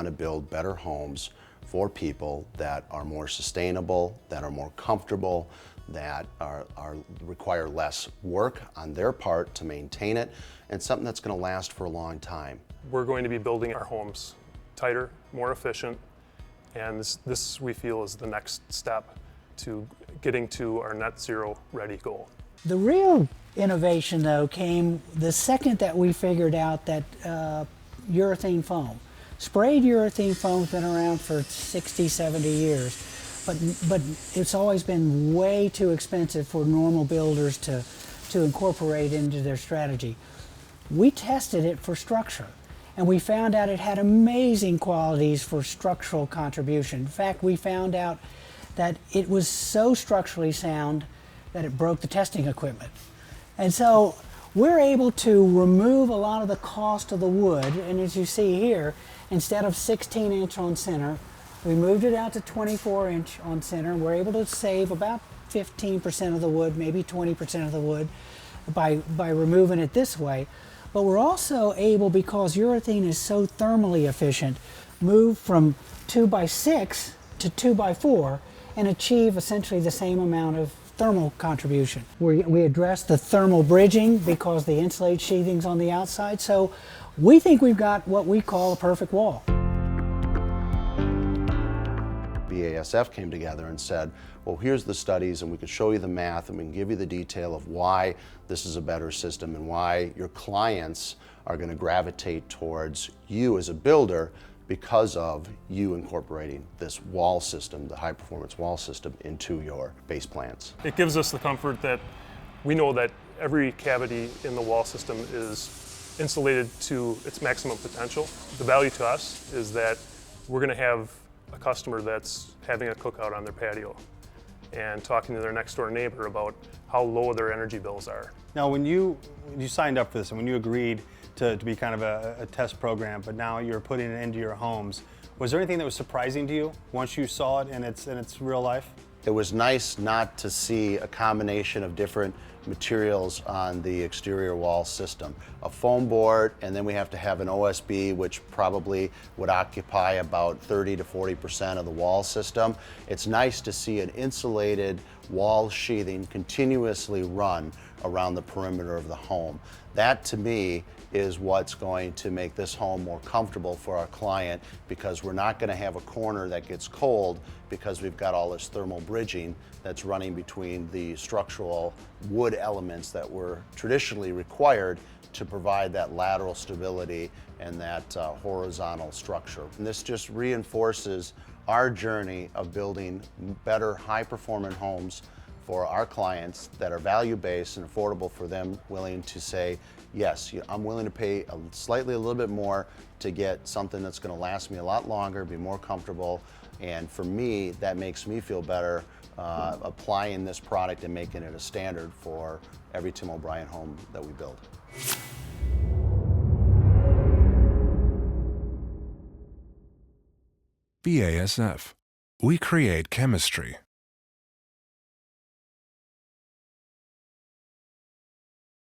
to build better homes for people that are more sustainable, that are more comfortable, that require less work on their part to maintain it, and something that's going to last for a long time. We're going to be building our homes tighter, more efficient, and this we feel is the next step to getting to our net zero ready goal. The real innovation, though, came the second that we figured out that urethane foam. Sprayed urethane foam's been around for 60, 70 years, but it's always been way too expensive for normal builders to incorporate into their strategy. We tested it for structure, and we found out it had amazing qualities for structural contribution. In fact, we found out that it was so structurally sound that it broke the testing equipment. And so we're able to remove a lot of the cost of the wood, and as you see here, instead of 16-inch on center, we moved it out to 24-inch on center. We're able to save about 15% of the wood, maybe 20% of the wood by removing it this way. But we're also able, because urethane is so thermally efficient, move from 2x6 to 2x4 and achieve essentially the same amount of thermal contribution. We address the thermal bridging because the insulate sheathing's on the outside, so we think we've got what we call a perfect wall. BASF came together and said, well, here's the studies, and we can show you the math, and we can give you the detail of why this is a better system and why your clients are going to gravitate towards you as a builder because of you incorporating this wall system, the high-performance wall system, into your base plans. It gives us the comfort that we know that every cavity in the wall system is insulated to its maximum potential. The value to us is that we're going to have a customer that's having a cookout on their patio and talking to their next door neighbor about how low their energy bills are. Now, when you signed up for this and when you agreed to be kind of a test program, but now you're putting it into your homes, was there anything that was surprising to you once you saw it in its real life? It was nice not to see a combination of different materials on the exterior wall system. A foam board, and then we have to have an OSB, which probably would occupy about 30 to 40% of the wall system. It's nice to see an insulated wall sheathing continuously run around the perimeter of the home. That, to me, is what's going to make this home more comfortable for our client, because we're not going to have a corner that gets cold because we've got all this thermal bridging that's running between the structural wood elements that were traditionally required to provide that lateral stability and that horizontal structure. And this just reinforces our journey of building better high-performing homes for our clients that are value-based and affordable for them, willing to say, yes, I'm willing to pay a little bit more to get something that's going to last me a lot longer, be more comfortable, and for me, that makes me feel better applying this product and making it a standard for every Tim O'Brien home that we build. BASF. We create chemistry.